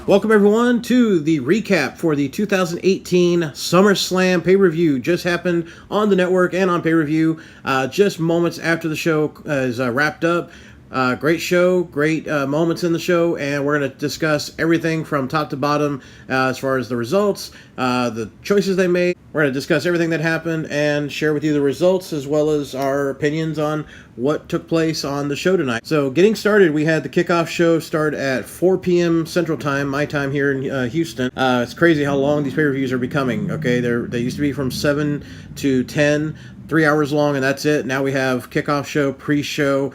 Welcome everyone to the recap for the 2018 SummerSlam pay-per-view. Just happened on the network and on pay-per-view just moments after the show is wrapped up. Great show, great moments in the show, and we're going to discuss everything from top to bottom as far as the results, the choices they made. We're going to discuss everything that happened and share with you the results as well as our opinions on what took place on the show tonight. So getting started, we had the kickoff show start at 4 p.m. Central Time, my time here in Houston. It's crazy how long these pay-per-views are becoming, okay? They used to be from 7 to 10, 3 hours long, and that's it. Now we have kickoff show, pre-show,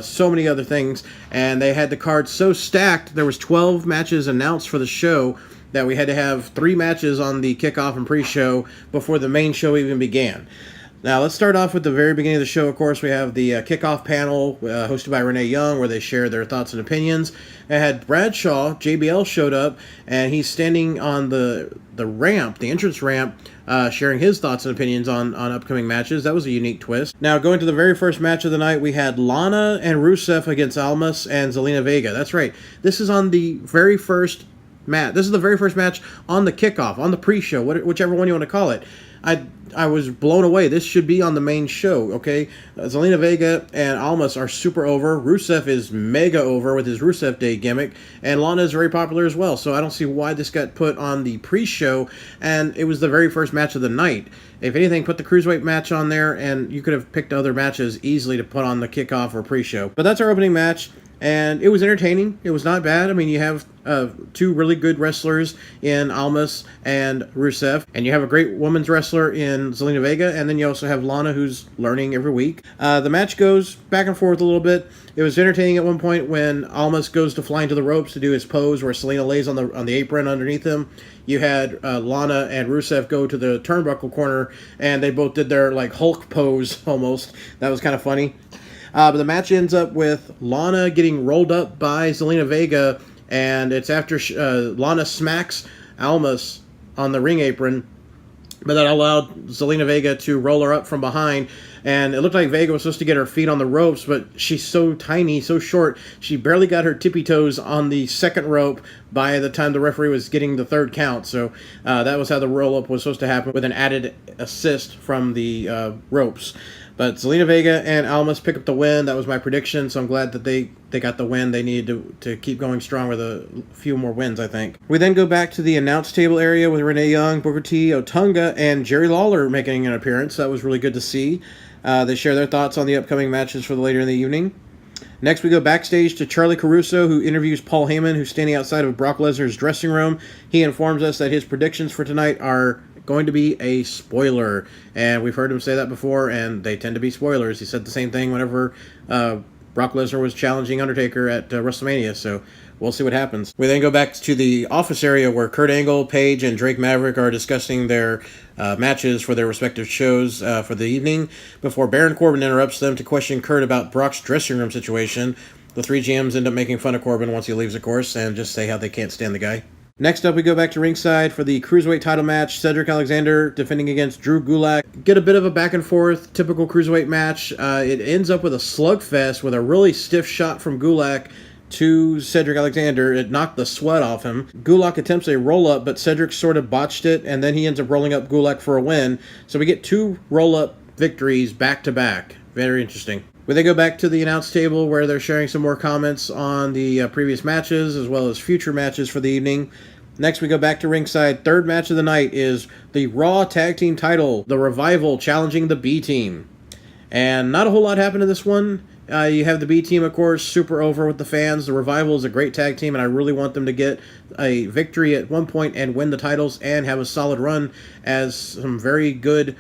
so many other things, and they had the card so stacked. There was 12 matches announced for the show that we had to have 3 matches on the kickoff and pre-show before the main show even began. Now, let's start off with the very beginning of the show. Of course, we have the kickoff panel hosted by Renee Young, where they share their thoughts and opinions. It had Bradshaw, JBL, showed up, and he's standing on the ramp, the entrance ramp, sharing his thoughts and opinions on upcoming matches. That was a unique twist. Now, going to the very first match of the night, we had Lana and Rusev against Almas and Zelina Vega. That's right. This is on the very first match. This is the very first match on the kickoff, on the pre-show, whichever one you want to call it. I was blown away. This should be on the main show, okay? Zelina Vega and Almas are super over. Rusev is mega over with his Rusev Day gimmick, and Lana is very popular as well, so I don't see why this got put on the pre-show, and it was the very first match of the night. If anything, put the Cruiserweight match on there, and you could have picked other matches easily to put on the kickoff or pre-show. But that's our opening match. And it was entertaining. It was not bad. I mean, you have 2 really good wrestlers in Almas and Rusev, and you have a great women's wrestler in Zelina Vega, and then you also have Lana, who's learning every week. The match goes back and forth a little bit. It was entertaining at one point when Almas goes to fly into the ropes to do his pose where Zelina lays on the apron underneath him. You had Lana and Rusev go to the turnbuckle corner, and they both did their like Hulk pose almost. That was kind of funny. But the match ends up with Lana getting rolled up by Zelina Vega, and it's after Lana smacks Almas on the ring apron, but that allowed Zelina Vega to roll her up from behind, and it looked like Vega was supposed to get her feet on the ropes, but she's so tiny, so short, she barely got her tippy toes on the second rope by the time the referee was getting the third count. So that was how the roll-up was supposed to happen, with an added assist from the ropes. But Zelina Vega and Almas pick up the win. That was my prediction, so I'm glad that they got the win. They needed to keep going strong with a few more wins, I think. We then go back to the announce table area with Renee Young, Booker T, Otunga, and Jerry Lawler making an appearance. That was really good to see. They share their thoughts on the upcoming matches for later in the evening. Next, we go backstage to Charlie Caruso, who interviews Paul Heyman, who's standing outside of Brock Lesnar's dressing room. He informs us that his predictions for tonight are going to be a spoiler, and we've heard him say that before, and they tend to be spoilers. He said the same thing whenever Brock Lesnar was challenging Undertaker at WrestleMania, so we'll see what happens. We then go back to the office area where Kurt Angle, Paige, and Drake Maverick are discussing their matches for their respective shows for the evening, before Baron Corbin interrupts them to question Kurt about Brock's dressing room situation. The 3 GMs end up making fun of Corbin once he leaves, of course, and just say how they can't stand the guy. Next up, we go back to ringside for the Cruiserweight title match. Cedric Alexander defending against Drew Gulak. Get a bit of a back and forth, typical Cruiserweight match. It ends up with a slugfest with a really stiff shot from Gulak to Cedric Alexander. It knocked the sweat off him. Gulak attempts a roll-up, but Cedric sort of botched it, and then he ends up rolling up Gulak for a win. So we get 2 roll-up victories back-to-back. Very interesting. We then go back to the announce table where they're sharing some more comments on the previous matches as well as future matches for the evening. Next, we go back to ringside. Third match of the night is the Raw Tag Team title, the Revival challenging the B-Team. And not a whole lot happened in this one. You have the B-Team, of course, super over with the fans. The Revival is a great tag team, and I really want them to get a victory at one point and win the titles and have a solid run as some very good,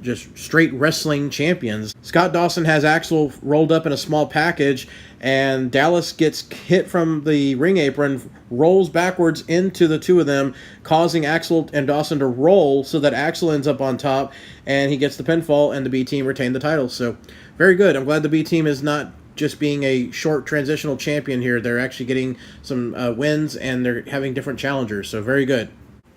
just straight wrestling champions. Scott Dawson has Axel rolled up in a small package, and Dallas gets hit from the ring apron, rolls backwards into the 2 of them, causing Axel and Dawson to roll so that Axel ends up on top, and he gets the pinfall, and the B-Team retain the title. So, very good. I'm glad the B-Team is not just being a short transitional champion here. They're actually getting some wins, and they're having different challengers, so very good.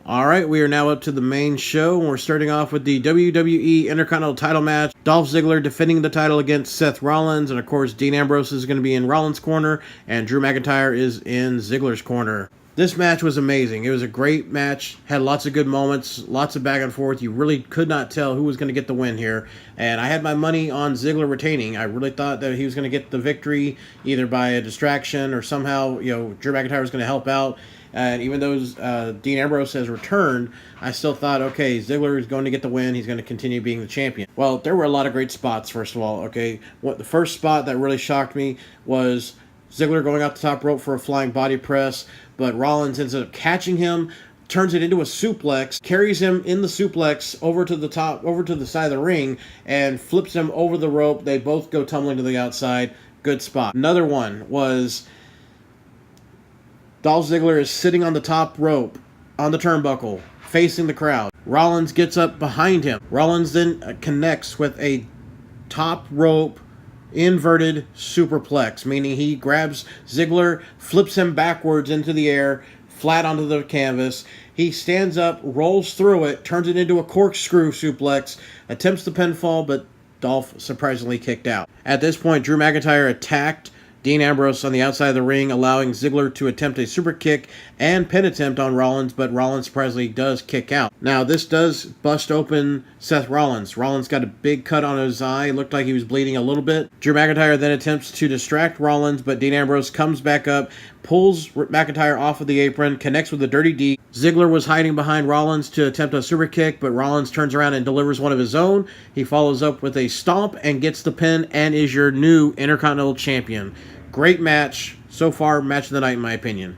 Alright, we are now up to the main show, and we're starting off with the WWE Intercontinental title match. Dolph Ziggler defending the title against Seth Rollins, and of course Dean Ambrose is going to be in Rollins' corner, and Drew McIntyre is in Ziggler's corner. This match was amazing. It was a great match. Had lots of good moments, lots of back and forth. You really could not tell who was going to get the win here. And I had my money on Ziggler retaining. I really thought that he was going to get the victory either by a distraction or somehow, Drew McIntyre was going to help out. And even though Dean Ambrose has returned, I still thought, okay, Ziggler is going to get the win. He's going to continue being the champion. Well, there were a lot of great spots, first of all. Okay, the first spot that really shocked me was Ziggler going out the top rope for a flying body press, but Rollins ends up catching him, turns it into a suplex, carries him in the suplex over to the side of the ring, and flips him over the rope. They both go tumbling to the outside. Good spot. Another one was Dolph Ziggler is sitting on the top rope on the turnbuckle, facing the crowd. Rollins gets up behind him. Rollins then connects with a top rope inverted superplex, meaning he grabs Ziggler, flips him backwards into the air, flat onto the canvas. He stands up, rolls through it, turns it into a corkscrew suplex, attempts the pinfall, but Dolph surprisingly kicked out. At this point, Drew McIntyre attacked Dean Ambrose on the outside of the ring, allowing Ziggler to attempt a super kick and pin attempt on Rollins, but Rollins surprisingly does kick out. Now, this does bust open Seth Rollins. Rollins got a big cut on his eye. It looked like he was bleeding a little bit. Drew McIntyre then attempts to distract Rollins, but Dean Ambrose comes back up, pulls McIntyre off of the apron, connects with a dirty D. Ziggler was hiding behind Rollins to attempt a super kick, but Rollins turns around and delivers one of his own. He follows up with a stomp and gets the pin and is your new Intercontinental Champion. Great match. So far, match of the night in my opinion.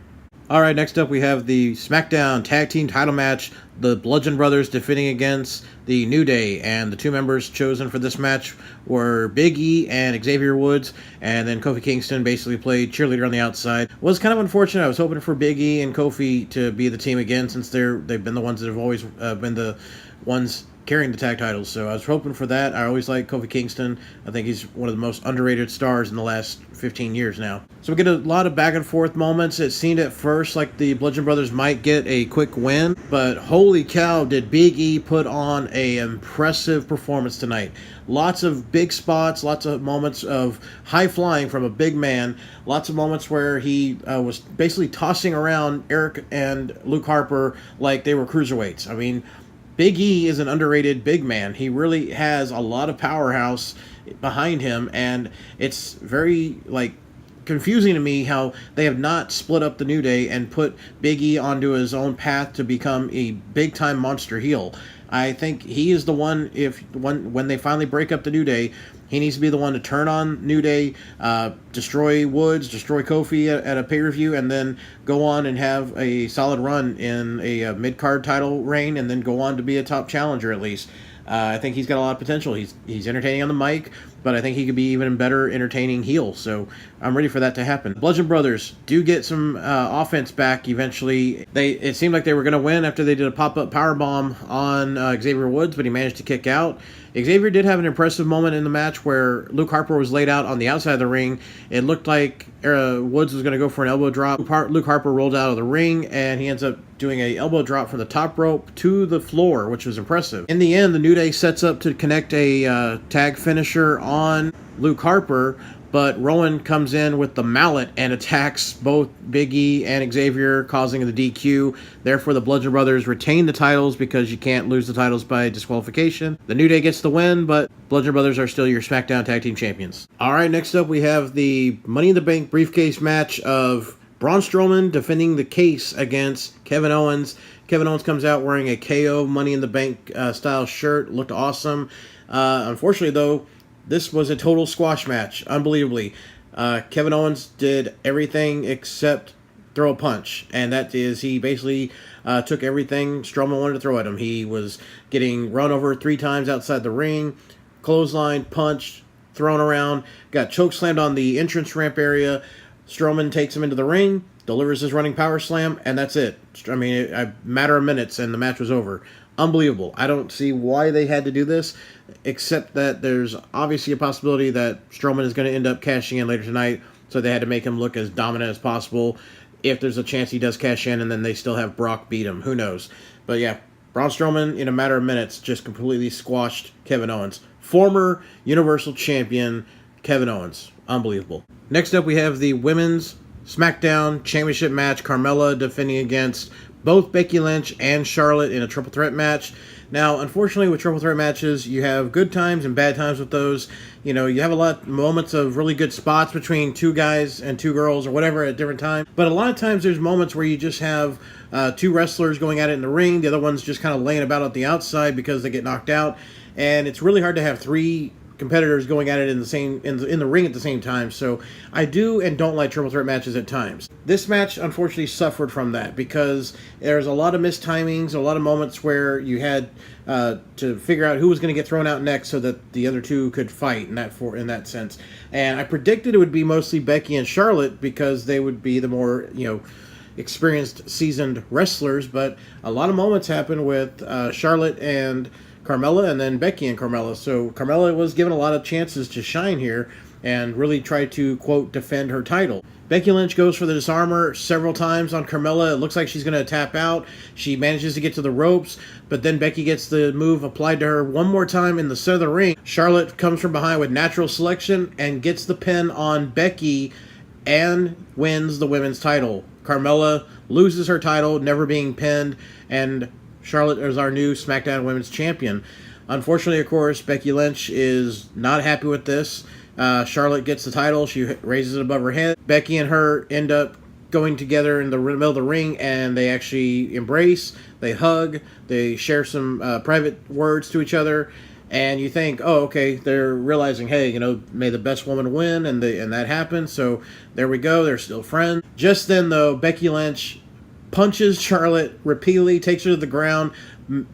Alright, next up we have the SmackDown Tag Team title match. The Bludgeon Brothers defending against the New Day. And the two members chosen for this match were Big E and Xavier Woods. And then Kofi Kingston basically played cheerleader on the outside. Was kind of unfortunate. I was hoping for Big E and Kofi to be the team again, since they've been the ones that have always been the ones carrying the tag titles, so I was hoping for that. I always like Kofi Kingston. I think he's one of the most underrated stars in the last 15 years now. So we get a lot of back and forth moments. It seemed at first like the Bludgeon Brothers might get a quick win, but holy cow, did Big E put on an impressive performance tonight. Lots of big spots, lots of moments of high flying from a big man, lots of moments where he was basically tossing around Eric and Luke Harper like they were cruiserweights. I mean, Big E is an underrated big man. He really has a lot of powerhouse behind him, and it's very, confusing to me how they have not split up the New Day and put Big E onto his own path to become a big-time monster heel. I think he is the one, when they finally break up the New Day, he needs to be the one to turn on New Day, destroy Woods, destroy Kofi at a pay-per-view, and then go on and have a solid run in a mid-card title reign, and then go on to be a top challenger at least. I think he's got a lot of potential. He's entertaining on the mic, but I think he could be even better entertaining heel, so I'm ready for that to happen. Bludgeon Brothers do get some offense back eventually. It seemed like they were going to win after they did a pop-up powerbomb on Xavier Woods, but he managed to kick out. Xavier did have an impressive moment in the match where Luke Harper was laid out on the outside of the ring. It looked like Woods was going to go for an elbow drop. Luke Harper rolled out of the ring, and he ends up doing an elbow drop from the top rope to the floor, which was impressive. In the end, the New Day sets up to connect a tag finisher on Luke Harper, but Rowan comes in with the mallet and attacks both Big E and Xavier, causing the DQ. Therefore, the Bludgeon Brothers retain the titles because you can't lose the titles by disqualification. The New Day gets the win, but Bludgeon Brothers are still your SmackDown Tag Team Champions. Alright, next up we have the Money in the Bank briefcase match of Braun Strowman defending the case against Kevin Owens. Kevin Owens comes out wearing a KO Money in the Bank style shirt. Looked awesome. Unfortunately, though, this was a total squash match, unbelievably. Kevin Owens did everything except throw a punch, and that is, he basically took everything Strowman wanted to throw at him. He was getting run over 3 times outside the ring, clothesline, punch, thrown around, got chokeslammed on the entrance ramp area. Strowman takes him into the ring, delivers his running power slam, and that's it. I mean, a matter of minutes, and the match was over. Unbelievable. I don't see why they had to do this, except that there's obviously a possibility that Strowman is going to end up cashing in later tonight, so they had to make him look as dominant as possible. If there's a chance he does cash in, and then they still have Brock beat him. Who knows? But yeah, Braun Strowman, in a matter of minutes, just completely squashed Kevin Owens. Former Universal Champion Kevin Owens. Unbelievable. Next up, we have the Women's SmackDown Championship match, Carmella defending against both Becky Lynch and Charlotte in a triple threat match. Now, unfortunately, with triple threat matches, you have good times and bad times with those. You know, you have a lot of moments of really good spots between two guys and two girls or whatever at different times. But a lot of times there's moments where you just have two wrestlers going at it in the ring. The other one's just kind of laying about at the outside because they get knocked out. And it's really hard to have three competitors going at it in the ring at the same time. So I do and don't like triple threat matches at times. This match unfortunately suffered from that because there's a lot of mistimings, a lot of moments where you had to figure out who was going to get thrown out next so that the other two could fight in that sense. And I predicted it would be mostly Becky and Charlotte because they would be the more, experienced, seasoned wrestlers, but a lot of moments happened with Charlotte and Carmella, and then Becky and Carmella. So Carmella was given a lot of chances to shine here and really try to, quote, defend her title. Becky Lynch goes for the disarmer several times on Carmella. It looks like she's going to tap out. She manages to get to the ropes, but then Becky gets the move applied to her one more time in the center of the ring. Charlotte comes from behind with natural selection and gets the pin on Becky and wins the women's title. Carmella loses her title, never being pinned, and Charlotte is our new SmackDown Women's Champion. Unfortunately, of course, Becky Lynch is not happy with this. Charlotte gets the title. She raises it above her head. Becky and her end up going together in the middle of the ring, and they actually embrace. They hug. They share some private words to each other. And you think, oh, okay, they're realizing, hey, may the best woman win, and that happened. So there we go. They're still friends. Just then, though, Becky Lynch punches Charlotte repeatedly, takes her to the ground,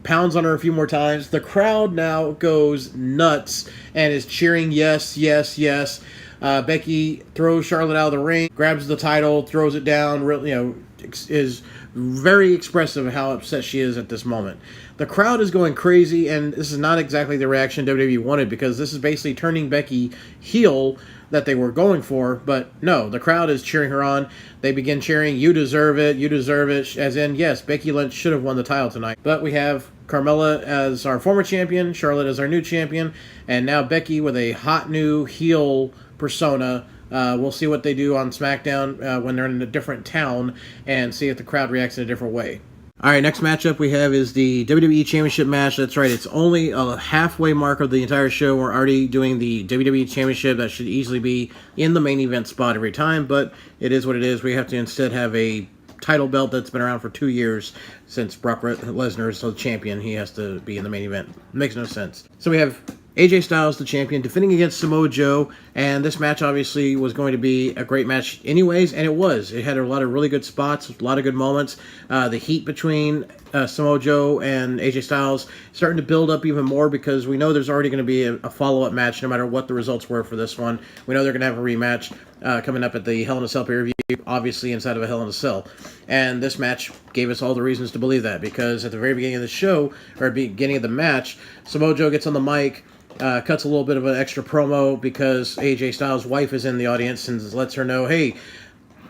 pounds on her a few more times. The crowd now goes nuts and is cheering yes, yes, yes. Becky throws Charlotte out of the ring, grabs the title, throws it down, is very expressive of how upset she is at this moment. The crowd is going crazy, and this is not exactly the reaction WWE wanted because this is basically turning Becky heel that they were going for, but no, the crowd is cheering her on. They begin cheering, you deserve it, as in, yes, Becky Lynch should have won the title tonight. But we have Carmella as our former champion, Charlotte as our new champion, and now Becky with a hot new heel persona. We'll see what they do on SmackDown when they're in a different town and see if the crowd reacts in a different way. All right, next matchup we have is the WWE Championship match. That's right, it's only a halfway mark of the entire show. We're already doing the WWE Championship. That should easily be in the main event spot every time, but it is what it is. We have to instead have a title belt that's been around for 2 years since Brock Lesnar is the champion. He has to be in the main event. Makes no sense. So we have AJ Styles, the champion, defending against Samoa Joe, and this match obviously was going to be a great match anyways, and it was. It had a lot of really good spots, a lot of good moments. The heat between Samoa Joe and AJ Styles starting to build up even more because we know there's already going to be a follow-up match no matter what the results were for this one. We know they're going to have a rematch coming up at the Hell in a Cell pay-per-view, obviously inside of a Hell in a Cell. And this match gave us all the reasons to believe that because at the very beginning of the show, or beginning of the match, Samoa Joe gets on the mic, cuts a little bit of an extra promo because AJ Styles' wife is in the audience and lets her know, hey,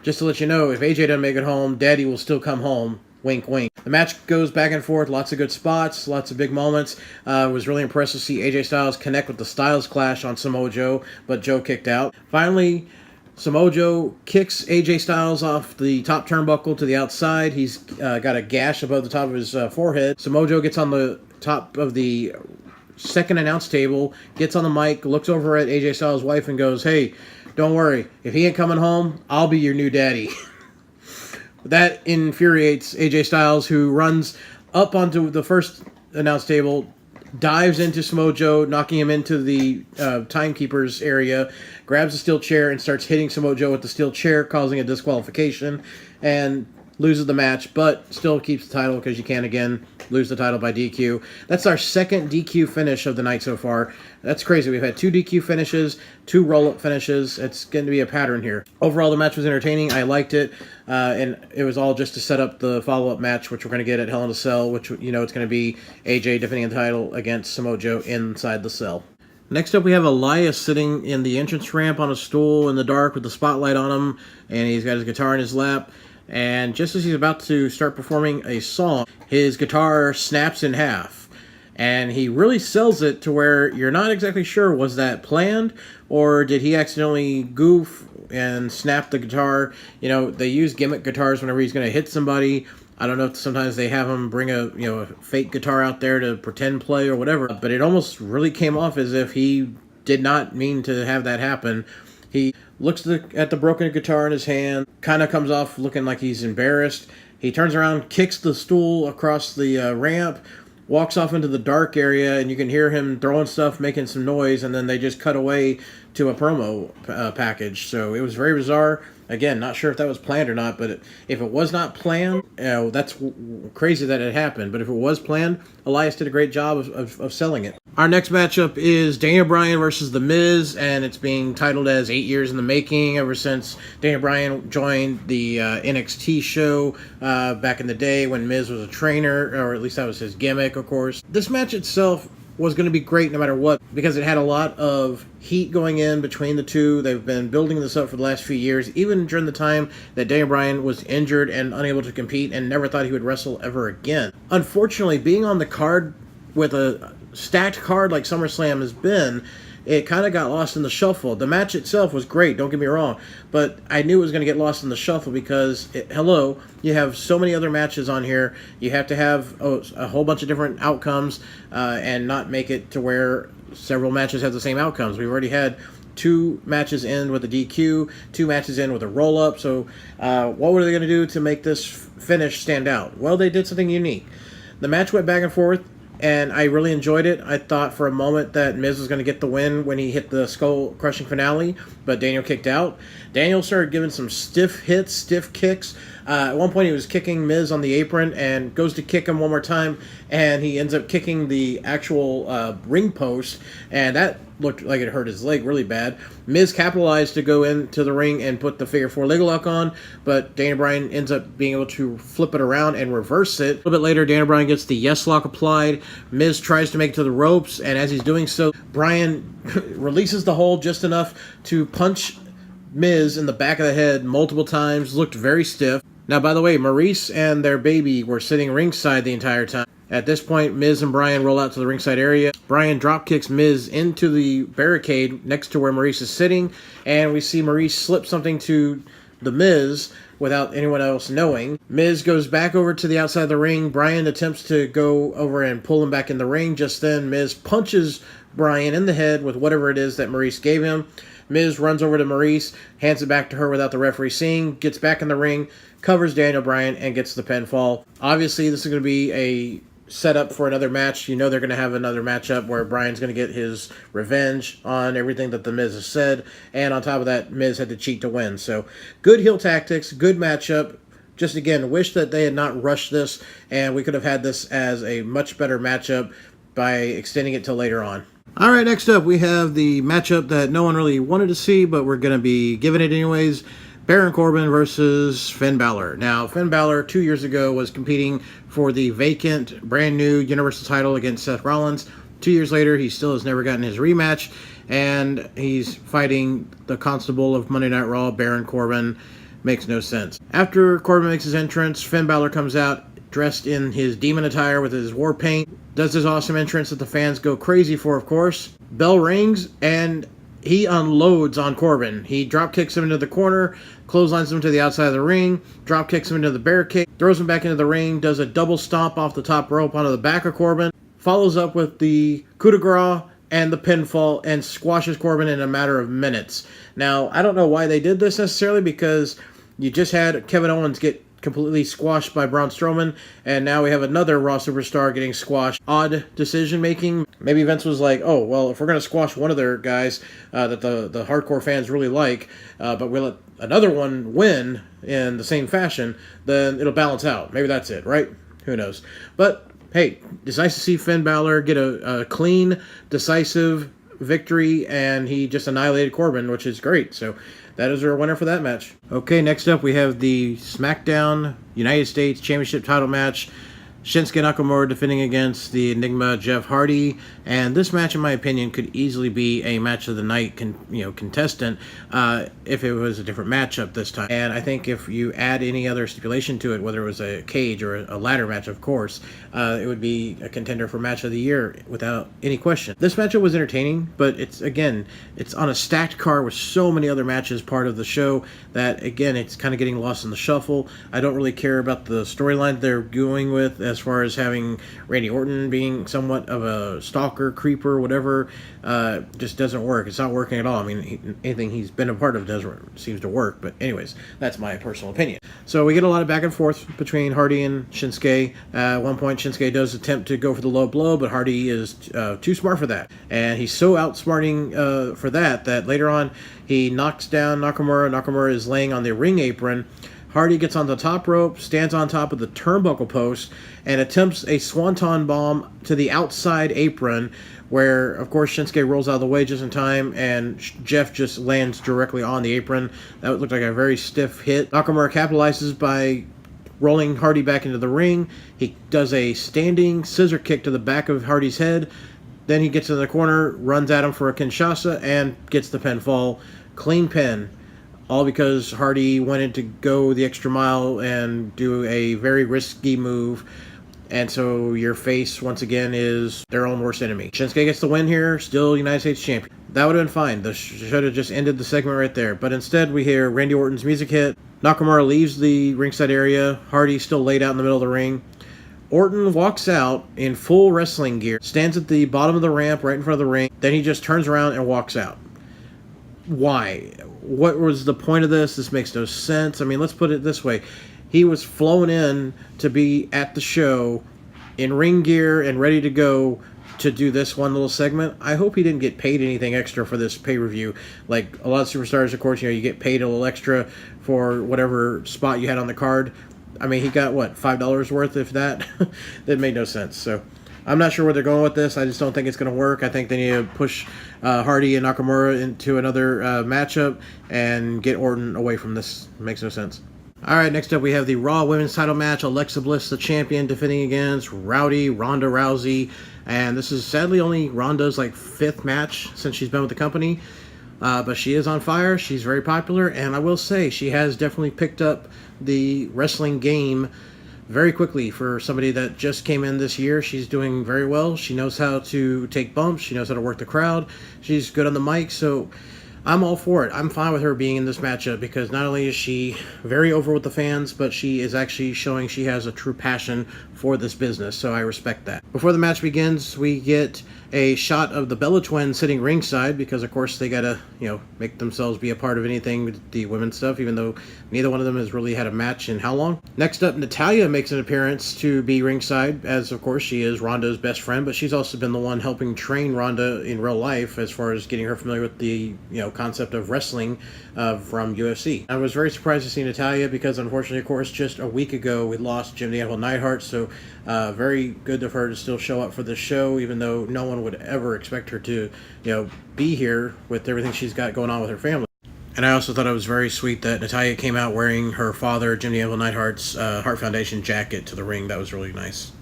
just to let you know, if AJ doesn't make it home, Daddy will still come home. Wink, wink. The match goes back and forth. Lots of good spots. Lots of big moments. It was really impressed to see AJ Styles connect with the Styles Clash on Samoa Joe, but Joe kicked out. Finally, Samoa Joe kicks AJ Styles off the top turnbuckle to the outside. He's got a gash above the top of his forehead. Samoa Joe gets on the top of the second announce table, gets on the mic, looks over at AJ Styles' wife and goes, hey, don't worry. If he ain't coming home, I'll be your new daddy. That infuriates AJ Styles, who runs up onto the first announce table, dives into Samoa Joe, knocking him into the timekeeper's area, grabs a steel chair and starts hitting Samoa Joe with the steel chair, causing a disqualification, and loses the match, but still keeps the title because you can, again, lose the title by DQ. That's our second DQ finish of the night so far. That's crazy. We've had 2 DQ finishes, 2 roll-up finishes. It's going to be a pattern here. Overall, the match was entertaining. I liked it, and it was all just to set up the follow-up match, which we're going to get at Hell in a Cell, which, it's going to be AJ defending the title against Samoa Joe inside the cell. Next up, we have Elias sitting in the entrance ramp on a stool in the dark with the spotlight on him, and he's got his guitar in his lap. And just as he's about to start performing a song, his guitar snaps in half. And he really sells it to where you're not exactly sure, was that planned? Or did he accidentally goof and snap the guitar. You know, they use gimmick guitars whenever he's going to hit somebody. I don't know if sometimes they have him bring a fake guitar out there to pretend play or whatever, but it almost really came off as if he did not mean to have that happen. He looks at the broken guitar in his hand, kind of comes off looking like he's embarrassed. He turns around, kicks the stool across the ramp, walks off into the dark area, and you can hear him throwing stuff, making some noise, and then they just cut away to a promo package. So it was very bizarre. Again, not sure if that was planned or not, but if it was not planned, that's crazy that it happened. But if it was planned, Elias did a great job of selling it. Our next matchup is Daniel Bryan versus The Miz, and it's being titled as 8 years in the making ever since Daniel Bryan joined the NXT show back in the day when Miz was a trainer, or at least that was his gimmick, of course. This match itself was going to be great no matter what, because it had a lot of heat going in between the two. They've been building this up for the last few years, even during the time that Daniel Bryan was injured and unable to compete and never thought he would wrestle ever again. Unfortunately, being on the card with a stacked card like SummerSlam has been, it kind of got lost in the shuffle. The match itself was great, don't get me wrong, but I knew it was going to get lost in the shuffle because, you have so many other matches on here. You have to have a whole bunch of different outcomes and not make it to where several matches have the same outcomes. We've already had 2 matches end with a DQ, 2 matches end with a roll-up, so what were they going to do to make this finish stand out? Well, they did something unique. The match went back and forth, and I really enjoyed it. I thought for a moment that Miz was going to get the win when he hit the skull-crushing finale, but Daniel kicked out. Daniel started giving some stiff hits, stiff kicks. At one point, he was kicking Miz on the apron and goes to kick him one more time, and he ends up kicking the actual ring post, and that looked like it hurt his leg really bad. Miz capitalized to go into the ring and put the figure 4 leg lock on, but Daniel Bryan ends up being able to flip it around and reverse it. A little bit later, Daniel Bryan gets the yes lock applied. Miz tries to make it to the ropes, and as he's doing so, Bryan releases the hold just enough to punch Miz in the back of the head multiple times. Looked very stiff. Now, by the way, Maurice and their baby were sitting ringside the entire time. At this point, Miz and Bryan roll out to the ringside area. Bryan dropkicks Miz into the barricade next to where Maurice is sitting, and we see Maurice slip something to The Miz without anyone else knowing. Miz goes back over to the outside of the ring. Bryan attempts to go over and pull him back in the ring. Just then, Miz punches Bryan in the head with whatever it is that Maurice gave him. Miz runs over to Maurice, hands it back to her without the referee seeing, gets back in the ring, covers Daniel Bryan, and gets the pinfall. Obviously, this is going to be a setup for another match. You know they're going to have another matchup where Bryan's going to get his revenge on everything that The Miz has said, and on top of that, Miz had to cheat to win. So, good heel tactics, good matchup. Just again, wish that they had not rushed this, and we could have had this as a much better matchup by extending it till later on. All right, next up we have the matchup that no one really wanted to see, but we're going to be giving it anyways. Baron Corbin versus Finn Balor. Now, Finn Balor 2 years ago was competing for the vacant, brand new Universal title against Seth Rollins. 2 years later, he still has never gotten his rematch, and he's fighting the Constable of Monday Night Raw, Baron Corbin. Makes no sense. After Corbin makes his entrance, Finn Balor comes out dressed in his demon attire with his war paint, does his awesome entrance that the fans go crazy for, of course. Bell rings, and he unloads on Corbin. He drop kicks him into the corner, clotheslines him to the outside of the ring, drop kicks him into the barricade, throws him back into the ring, does a double stomp off the top rope onto the back of Corbin, follows up with the coup de grace and the pinfall, and squashes Corbin in a matter of minutes. Now, I don't know why they did this necessarily, because you just had Kevin Owens get completely squashed by Braun Strowman, and now we have another Raw superstar getting squashed. Odd decision making. Maybe Vince was like, oh, well, if we're going to squash one of their guys that the hardcore fans really like, but we'll let another one win in the same fashion, then it'll balance out. Maybe that's it, right? Who knows? But, hey, it's nice to see Finn Balor get a clean, decisive victory, and he just annihilated Corbin, which is great. So that is our winner for that match. Okay, next up we have the SmackDown United States Championship title match. Shinsuke Nakamura defending against the Enigma Jeff Hardy, and this match, in my opinion, could easily be a match of the night, contestant if it was a different matchup this time. And I think if you add any other stipulation to it, whether it was a cage or a ladder match, of course, it would be a contender for match of the year without any question. This matchup was entertaining, but it's on a stacked card with so many other matches part of the show that again it's kind of getting lost in the shuffle. I don't really care about the storyline they're going with, as far as having Randy Orton being somewhat of a stalker, creeper, whatever. Just doesn't work. It's not working at all. I mean, anything he's been a part of seems to work. But anyways, that's my personal opinion. So we get a lot of back and forth between Hardy and Shinsuke. At one point, Shinsuke does attempt to go for the low blow, but Hardy is too smart for that. And he's so outsmarting for that later on he knocks down Nakamura. Nakamura is laying on the ring apron. Hardy gets on the top rope, stands on top of the turnbuckle post, and attempts a swanton bomb to the outside apron, where, of course, Shinsuke rolls out of the way just in time, and Jeff just lands directly on the apron. That looked like a very stiff hit. Nakamura capitalizes by rolling Hardy back into the ring. He does a standing scissor kick to the back of Hardy's head. Then he gets in the corner, runs at him for a Kinshasa, and gets the pinfall. Clean pin. All because Hardy wanted to go the extra mile and do a very risky move. And so your face, once again, is their own worst enemy. Shinsuke gets the win here, still United States champion. That would have been fine. This should have just ended the segment right there. But instead, we hear Randy Orton's music hit. Nakamura leaves the ringside area. Hardy still laid out in the middle of the ring. Orton walks out in full wrestling gear, stands at the bottom of the ramp right in front of the ring. Then he just turns around and walks out. Why? What was the point of this? This makes no sense. I mean, let's put it this way. He was flown in to be at the show in ring gear and ready to go to do this one little segment. I hope he didn't get paid anything extra for this pay-per-view. Like a lot of superstars, of course, you get paid a little extra for whatever spot you had on the card. I mean, he got, what, $5 worth, if that? That made no sense. So I'm not sure where they're going with this. I just don't think it's going to work. I think they need to push Hardy and Nakamura into another matchup and get Orton away from this. It makes no sense. All right, next up we have the Raw Women's title match. Alexa Bliss, the champion, defending against Ronda Rousey. And this is sadly only Ronda's fifth match since she's been with the company. But she is on fire. She's very popular. And I will say she has definitely picked up the wrestling game very quickly for somebody that just came in this year. She's doing very well. She knows how to take bumps. She knows how to work the crowd. She's good on the mic. So I'm all for it. I'm fine with her being in this matchup because not only is she very over with the fans, but she is actually showing she has a true passion for this business, so I respect that. Before the match begins, we get a shot of the Bella Twins sitting ringside because, of course, they gotta, make themselves be a part of anything with the women's stuff, even though neither one of them has really had a match in how long? Next up, Natalya makes an appearance to be ringside, as, of course, she is Ronda's best friend, but she's also been the one helping train Ronda in real life as far as getting her familiar with the, concept of wrestling from UFC. I was very surprised to see Natalya because, unfortunately, of course, just a week ago we lost Jim the Anvil Neidhart, so very good of her to still show up for this show, even though no one would ever expect her to, be here with everything she's got going on with her family. And I also thought it was very sweet that Natalya came out wearing her father, Jim the Anvil Neidhart's Heart Foundation jacket to the ring. That was really nice.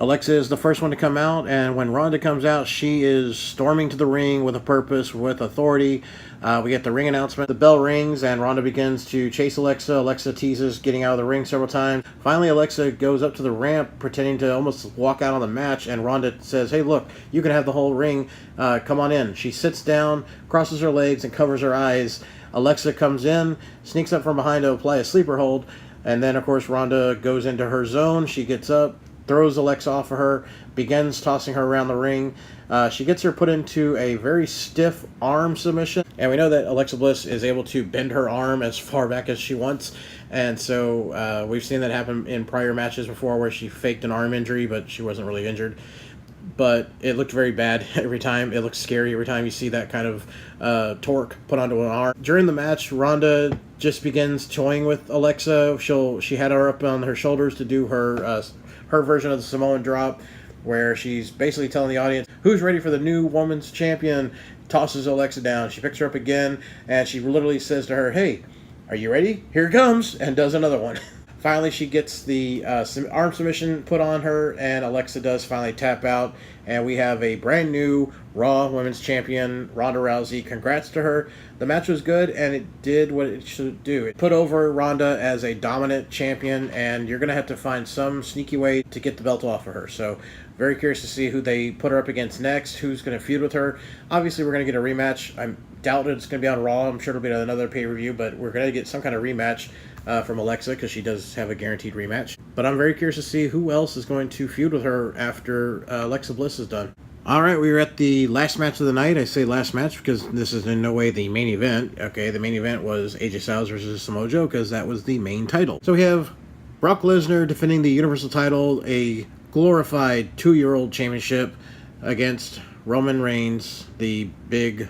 Alexa is the first one to come out, and when Ronda comes out, she is storming to the ring with a purpose, with authority. We get the ring announcement. The bell rings, and Ronda begins to chase Alexa. Alexa teases getting out of the ring several times. Finally, Alexa goes up to the ramp, pretending to almost walk out on the match, and Ronda says, "Hey, look, you can have the whole ring. Come on in." She sits down, crosses her legs, and covers her eyes. Alexa comes in, sneaks up from behind to apply a sleeper hold, and then, of course, Ronda goes into her zone. She gets up, throws Alexa off of her, begins tossing her around the ring. She gets her put into a very stiff arm submission. And we know that Alexa Bliss is able to bend her arm as far back as she wants. And so we've seen that happen in prior matches before where she faked an arm injury, but she wasn't really injured. But it looked very bad every time. It looks scary every time you see that kind of torque put onto an arm. During the match, Ronda just begins toying with Alexa. She had her up on her shoulders to do her version of the Samoan drop, where she's basically telling the audience, who's ready for the new women's champion? Tosses Alexa down. She picks her up again, and she literally says to her, hey, are you ready? Here it comes, and does another one. Finally, she gets the arm submission put on her, and Alexa does finally tap out. And we have a brand new Raw Women's Champion, Ronda Rousey. Congrats to her. The match was good, and it did what it should do. It put over Ronda as a dominant champion, and you're going to have to find some sneaky way to get the belt off of her. So, very curious to see who they put her up against next, who's going to feud with her. Obviously, we're going to get a rematch. I doubt it's going to be on Raw. I'm sure it'll be another pay-per-view, but we're going to get some kind of rematch from Alexa, because she does have a guaranteed rematch. But I'm very curious to see who else is going to feud with her after Alexa Bliss is done. All right, we are at the last match of the night. I say last match because this is in no way the main event. Okay, the main event was AJ Styles versus Samoa Joe, because that was the main title. So we have Brock Lesnar defending the Universal title, a glorified 2-year-old championship, against Roman Reigns, the big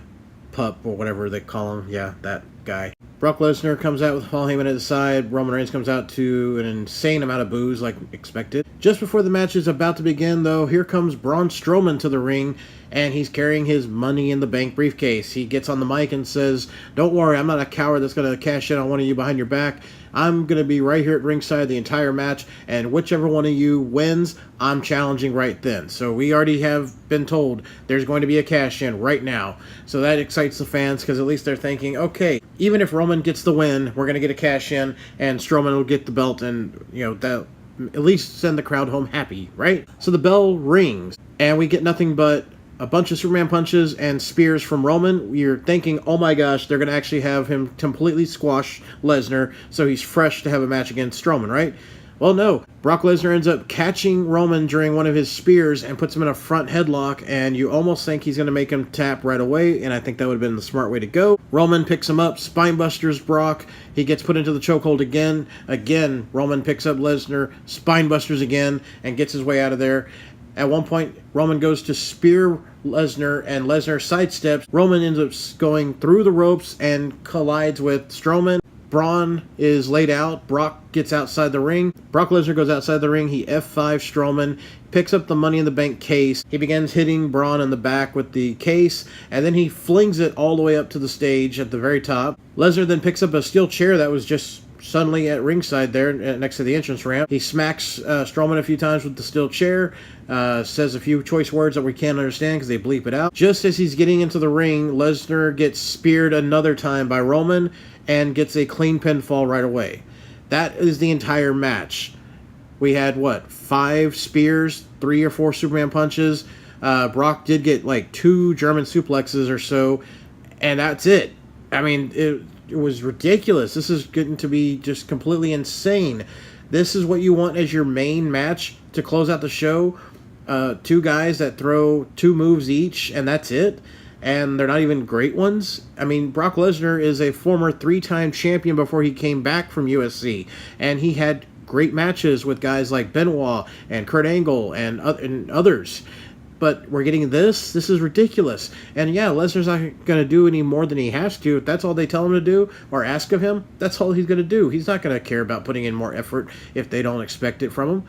pup, or whatever they call him. Yeah, that guy. Brock Lesnar comes out with Paul Heyman at his side. Roman Reigns comes out to an insane amount of boos, like expected. Just before the match is about to begin, though, here comes Braun Strowman to the ring, and he's carrying his Money in the Bank briefcase. He gets on the mic and says, "Don't worry, I'm not a coward that's going to cash in on one of you behind your back. I'm going to be right here at ringside the entire match, and whichever one of you wins, I'm challenging right then." So we already have been told there's going to be a cash-in right now. So that excites the fans, because at least they're thinking, okay, even if Roman gets the win, we're going to get a cash-in, and Strowman will get the belt, and, that at least send the crowd home happy, right? So the bell rings, and we get nothing but a bunch of Superman punches and spears from Roman. You're thinking, oh my gosh, they're going to actually have him completely squash Lesnar, so he's fresh to have a match against Strowman, right? Well, no. Brock Lesnar ends up catching Roman during one of his spears and puts him in a front headlock, and you almost think he's going to make him tap right away, and I think that would have been the smart way to go. Roman picks him up, spinebusters Brock. He gets put into the chokehold again. Again, Roman picks up Lesnar, spinebusters again, and gets his way out of there. At one point, Roman goes to spear Lesnar, and Lesnar sidesteps. Roman ends up going through the ropes and collides with Strowman. Braun is laid out. Brock gets outside the ring. Brock Lesnar goes outside the ring. He F5 Strowman, picks up the Money in the Bank case. He begins hitting Braun in the back with the case, and then he flings it all the way up to the stage at the very top. Lesnar then picks up a steel chair that was just suddenly at ringside there next to the entrance ramp. He smacks Strowman a few times with the steel chair, says a few choice words that we can't understand because they bleep it out. Just as he's getting into the ring, Lesnar gets speared another time by Roman and gets a clean pinfall right away. That is the entire match. We had, 5 spears, 3 or 4 Superman punches. Brock did get 2 German suplexes or so, and that's it. I mean, it was ridiculous. This is getting to be just completely insane. This is what you want as your main match to close out the show. 2 guys that throw 2 moves each, and that's it. And they're not even great ones. I mean, Brock Lesnar is a former 3-time champion before he came back from USC. And he had great matches with guys like Benoit and Kurt Angle and others. But we're getting this? This is ridiculous. And yeah, Lesnar's not going to do any more than he has to. If that's all they tell him to do or ask of him, that's all he's going to do. He's not going to care about putting in more effort if they don't expect it from him.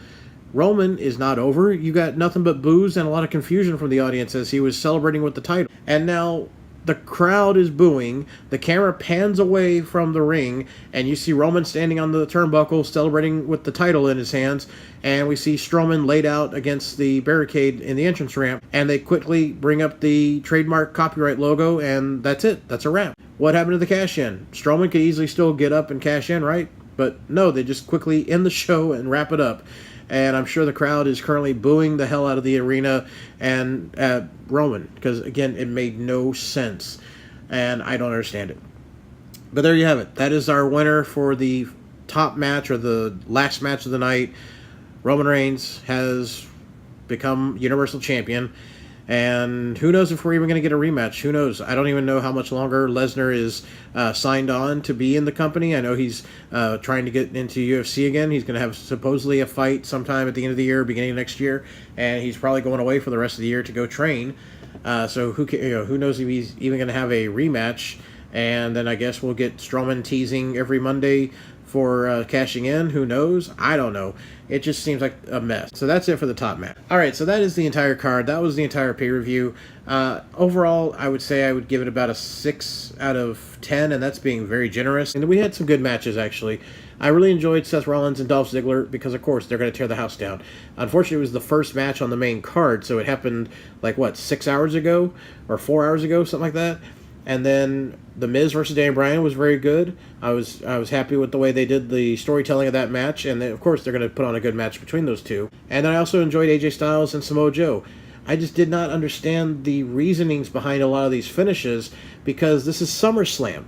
Roman is not over. You got nothing but boos and a lot of confusion from the audience as he was celebrating with the title. And now the crowd is booing. The camera pans away from the ring, and you see Roman standing on the turnbuckle celebrating with the title in his hands. And we see Strowman laid out against the barricade in the entrance ramp. And they quickly bring up the trademark copyright logo, and that's it. That's a wrap. What happened to the cash-in? Strowman could easily still get up and cash in, right? But no, they just quickly end the show and wrap it up. And I'm sure the crowd is currently booing the hell out of the arena and Roman, because, again, it made no sense, and I don't understand it. But there you have it. That is our winner for the top match, or the last match of the night. Roman Reigns has become Universal Champion, and who knows if we're even going to get a rematch. Who knows? I don't even know how much longer Lesnar is signed on to be in the company. I know he's trying to get into UFC again. He's going to have supposedly a fight sometime at the end of the year, beginning of next year, and he's probably going away for the rest of the year to go train. So who knows if he's even going to have a rematch. And then I guess we'll get Strowman teasing every Monday for cashing in. Who knows? I don't know. It just seems like a mess. So that's it for the top match. All right, so that is the entire card. That was the entire pay-per-view. Overall, I would say I would give it about a 6 out of 10, and that's being very generous. And we had some good matches, actually. I really enjoyed Seth Rollins and Dolph Ziggler because, of course, they're going to tear the house down. Unfortunately, it was the first match on the main card, so it happened, 6 hours ago? Or 4 hours ago, something like that. And then The Miz versus Daniel Bryan was very good. I was happy with the way they did the storytelling of that match, and then, of course, they're going to put on a good match between those two. And then I also enjoyed AJ Styles and Samoa Joe. I just did not understand the reasonings behind a lot of these finishes because this is SummerSlam.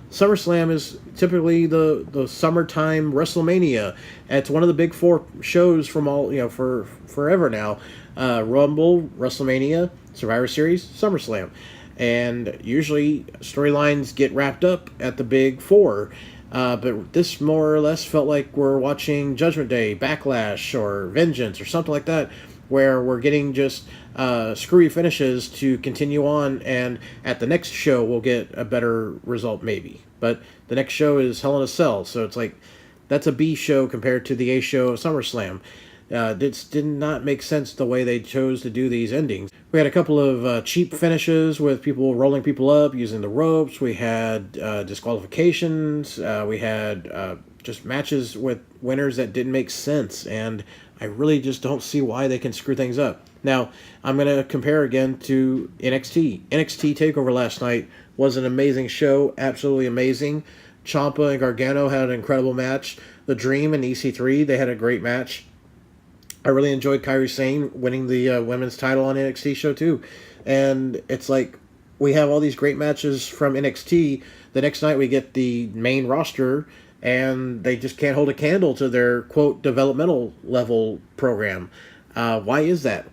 SummerSlam is typically the summertime WrestleMania. It's one of the big four shows from for forever now. Rumble, WrestleMania, Survivor Series, SummerSlam. And usually storylines get wrapped up at the big four. But this more or less felt like we're watching Judgment Day, Backlash, or Vengeance, or something like that, where we're getting just screwy finishes to continue on, and at the next show we'll get a better result maybe. But the next show is Hell in a Cell, so it's like that's a B show compared to the A show of SummerSlam. It did not make sense the way they chose to do these endings. We had a couple of cheap finishes with people rolling people up using the ropes. We had disqualifications. We had just matches with winners that didn't make sense. And I really just don't see why they can screw things up. Now, I'm going to compare again to NXT. NXT TakeOver last night was an amazing show. Absolutely amazing. Ciampa and Gargano had an incredible match. The Dream and EC3, they had a great match. I really enjoyed Kairi Sane winning the women's title on NXT show too. And it's like we have all these great matches from NXT. The next night we get the main roster and they just can't hold a candle to their, quote, developmental level program. Why is that?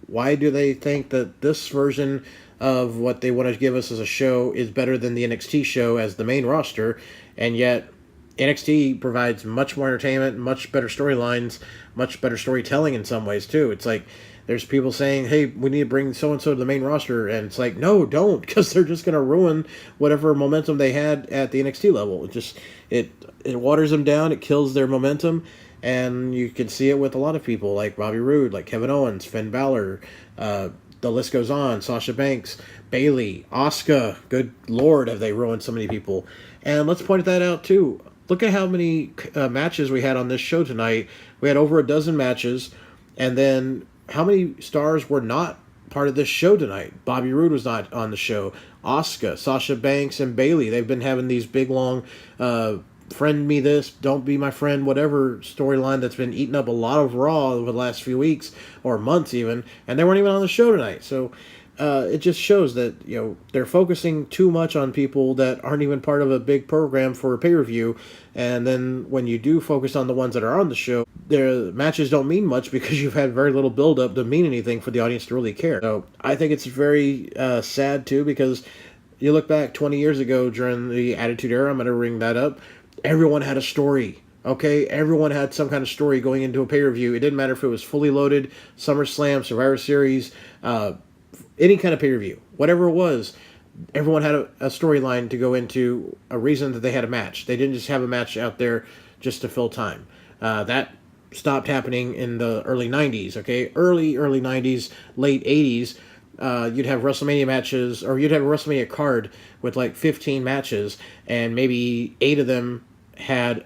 Why do they think that this version of what they want to give us as a show is better than the NXT show as the main roster, and yet NXT provides much more entertainment, much better storylines, much better storytelling in some ways, too. It's like there's people saying, hey, we need to bring so-and-so to the main roster, and it's like, no, don't, because they're just going to ruin whatever momentum they had at the NXT level. It waters them down, it kills their momentum, and you can see it with a lot of people, like Bobby Roode, like Kevin Owens, Finn Balor, the list goes on, Sasha Banks, Bayley, Asuka. Good Lord, have they ruined so many people. And let's point that out, too. Look at how many matches we had on this show tonight. We had over a dozen matches. And then how many stars were not part of this show tonight? Bobby Roode was not on the show. Asuka, Sasha Banks, and Bayley. They've been having these big, long, friend me this, don't be my friend, whatever storyline that's been eating up a lot of Raw over the last few weeks, or months even. And they weren't even on the show tonight. So it just shows that they're focusing too much on people that aren't even part of a big program for a pay-per-view, and then when you do focus on the ones that are on the show, their matches don't mean much because you've had very little build-up to mean anything for the audience to really care. So I think it's very sad too, because you look back 20 years ago during the Attitude Era, I'm going to bring that up, everyone had a story. Okay, everyone had some kind of story going into a pay-per-view. It didn't matter if it was fully loaded, SummerSlam, Survivor Series, any kind of pay-per-view, whatever it was, everyone had a storyline to go into, a reason that they had a match. They didn't just have a match out there just to fill time. That stopped happening in the early 90s, okay? Early 90s, late 80s, you'd have WrestleMania matches, or you'd have a WrestleMania card with 15 matches, and maybe 8 of them had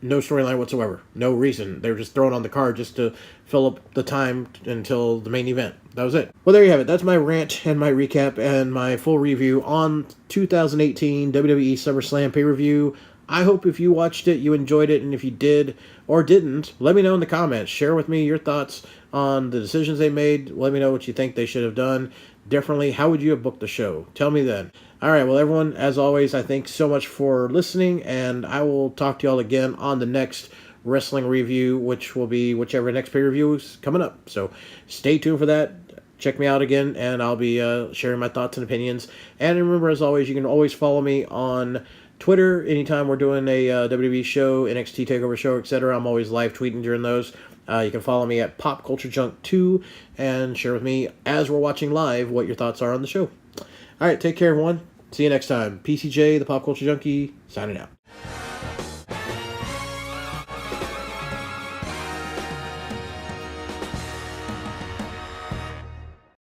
no storyline whatsoever. No reason. They were just thrown on the card just to fill up the time until the main event. That was it. Well, there you have it. That's my rant and my recap and my full review on 2018 WWE SummerSlam pay-per-view. I hope if you watched it, you enjoyed it, and if you did or didn't, let me know in the comments. Share with me your thoughts on the decisions they made. Let me know what you think they should have done differently. How would you have booked the show? Tell me then. All right, well, everyone, as always, I thank so much for listening, and I will talk to y'all again on the next wrestling review, which will be whichever next pay-per-view is coming up. So stay tuned for that. Check me out again, and I'll be sharing my thoughts and opinions. And remember, as always, you can always follow me on Twitter anytime we're doing a WWE show, NXT TakeOver show, etc. I'm always live tweeting during those. You can follow me at Pop Culture Junk 2 and share with me as we're watching live what your thoughts are on the show. All right, take care, everyone. See you next time. PCJ, the Pop Culture Junkie, signing out.